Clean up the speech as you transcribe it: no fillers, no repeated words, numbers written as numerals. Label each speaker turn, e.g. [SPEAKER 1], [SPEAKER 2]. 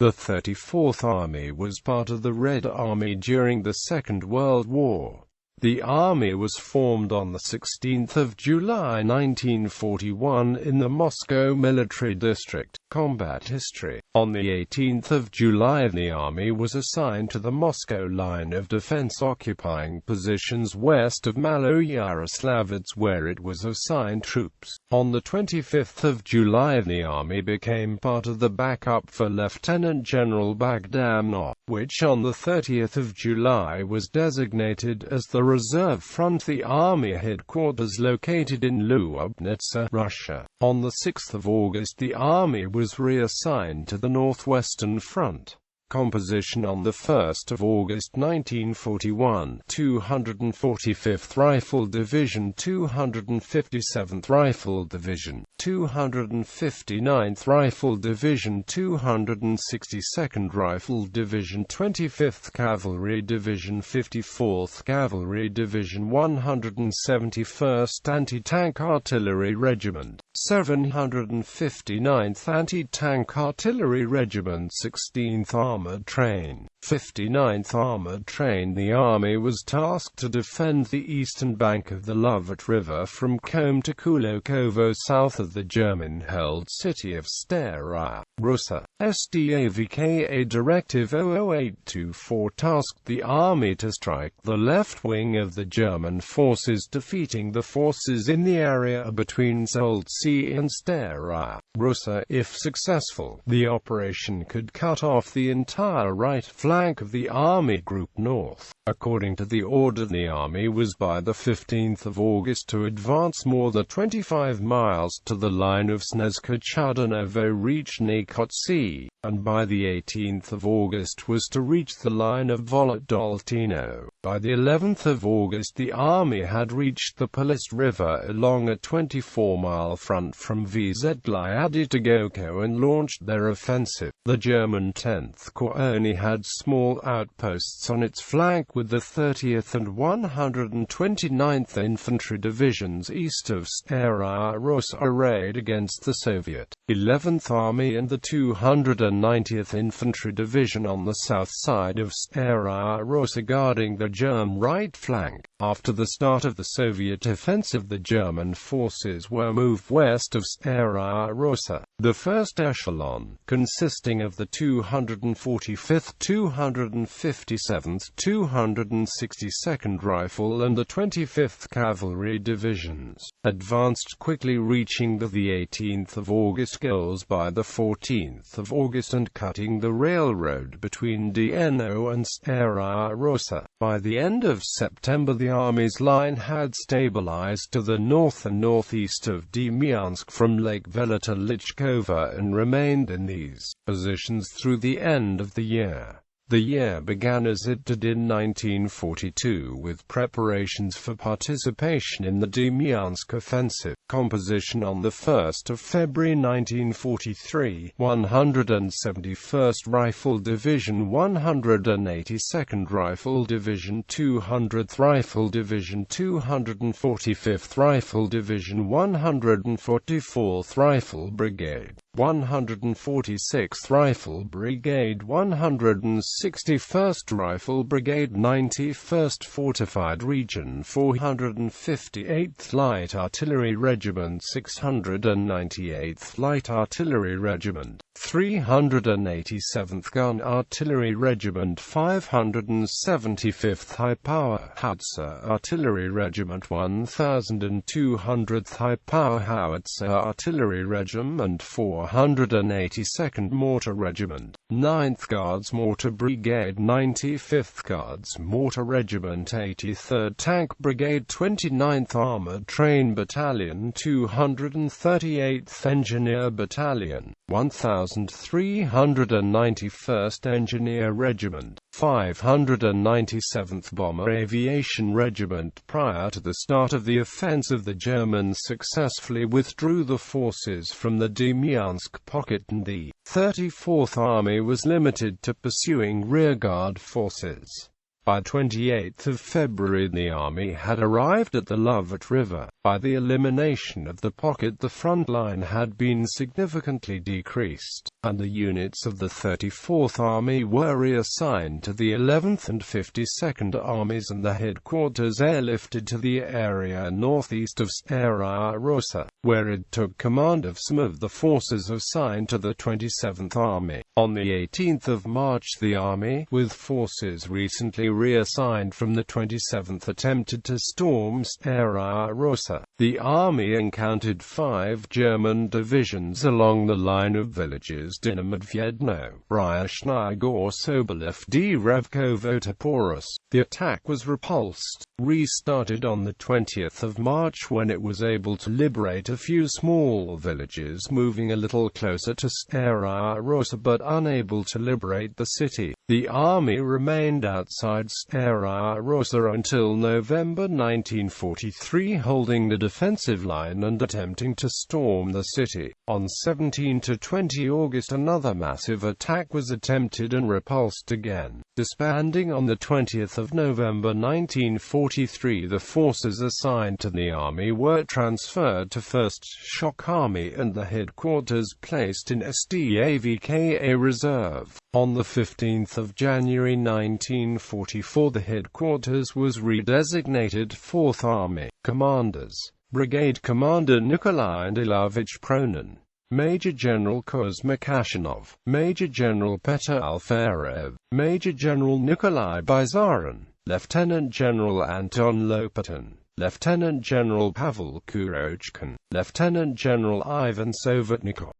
[SPEAKER 1] The 34th Army was part of the Red Army during the Second World War. The army was formed on 16 July 1941 in the Moscow Military District. Combat history. On 18 July the army was assigned to the Moscow line of defense, occupying positions west of Maloyaroslavets, where it was assigned troops. On 25 July the army became part of the backup for Lieutenant General Bagdanov, which on 30 July was designated as the Reserve Front. The army headquarters located in Lyubnitsa, Russia. On 6 August the army was reassigned to the Northwestern Front. Composition on 1 August 1941: 245th Rifle Division, 257th Rifle Division, 259th Rifle Division, 262nd Rifle Division, 25th Cavalry Division, 54th Cavalry Division, 171st Anti-Tank Artillery Regiment, 759th Anti-Tank Artillery Regiment, 16th Armored Train, 59th Armored Train. The army was tasked to defend the eastern bank of the Lovot River from Kom to Kulokovo, south of the German-held city of Stara Russa. SDAVKA Directive 00824 tasked the army to strike the left wing of the German forces, defeating the forces in the area between Soltsi and Stara Russa. If successful, the operation could cut off the entire right flank of the Army Group North. According to the order, the army was by the 15th of August to advance more than 25 miles to the line of Snezko-Chudanovo, reach Nikotsi, and by the 18th of August was to reach the line of Volodoltino. By the 11th of August the army had reached the Polist River along a 24-mile front from Vzhlyady to Goko and launched their offensive. The German 10th Corps only had small outposts on its flank, with the 30th and 129th Infantry Divisions east of Stara Russa arrayed against the Soviet 11th Army and the 290th Infantry Division on the south side of Stara Russa guarding the German right flank. After the start of the Soviet offensive, the German forces were moved west of Stara Russa. The first echelon, consisting of the 245th, 257th, 262nd Rifle and the 25th Cavalry Divisions, advanced quickly, reaching the 18th of August goals by the 14th of August and cutting the railroad between Dno and Stara Russa. By the end of September the army's line had stabilized to the north and northeast of Demyansk from Lake Vela to Lichkova and remained in these positions through the end of the year. The year began as it did in 1942 with preparations for participation in the Demyansk offensive. Composition on 1 February 1943: 171st Rifle Division, 182nd Rifle Division, 200th Rifle Division, 245th Rifle Division, 144th Rifle Brigade, 146th Rifle Brigade, 161st Rifle Brigade, 91st Fortified Region, 458th Light Artillery Regiment, 698th Light Artillery Regiment, 387th Gun Artillery Regiment, 575th High Power Howitzer Artillery Regiment, 1200th High Power Howitzer Artillery Regiment, 482nd Mortar Regiment, 9th Guards Mortar Brigade, 95th Guards Mortar Regiment, 83rd Tank Brigade, 29th Armored Train Battalion, 238th Engineer Battalion, 1391st Engineer Regiment, 597th Bomber Aviation Regiment. Prior to the start of the offensive, the Germans successfully withdrew the forces from the Demyansk pocket, and the 34th Army was limited to pursuing rearguard forces. By 28 February the army had arrived at the Lovot River. By the elimination of the pocket, the front line had been significantly decreased, and the units of the 34th Army were reassigned to the 11th and 52nd Armies, and the headquarters airlifted to the area northeast of Stara Rossa, where it took command of some of the forces assigned to the 27th Army. On the 18th of March, the Army, with forces recently reassigned from the 27th, attempted to storm Stara Rossa. The Army encountered 5 German divisions along the line of villages Dinamadviedno, Ryashnigor, Sobolev, Drevkovo, Toporus. The attack was repulsed, restarted on the 20th of March when it was able to liberate a few small villages moving a little closer to Stara Rossa but unable to liberate the city. The Army remained outside Stara Rossa until November 1943, holding the defensive line and attempting to storm the city. On 17 to 20 August, another massive attack was attempted and repulsed again. Disbanding on the 20th of November 1943, the forces assigned to the Army were transferred to 1st Shock Army and the headquarters placed in Stavka Reserve. On the 15th of January 1944, the headquarters was redesignated 4th Army. Commanders: Brigade Commander Nikolai Andilovich Pronin, Major General Kuzma Kashanov, Major General Petr Alferev, Major General Nikolai Bizarin, Lieutenant General Anton Lopatin, Lieutenant General Pavel Kurochkin, Lieutenant General Ivan Sovetnikov.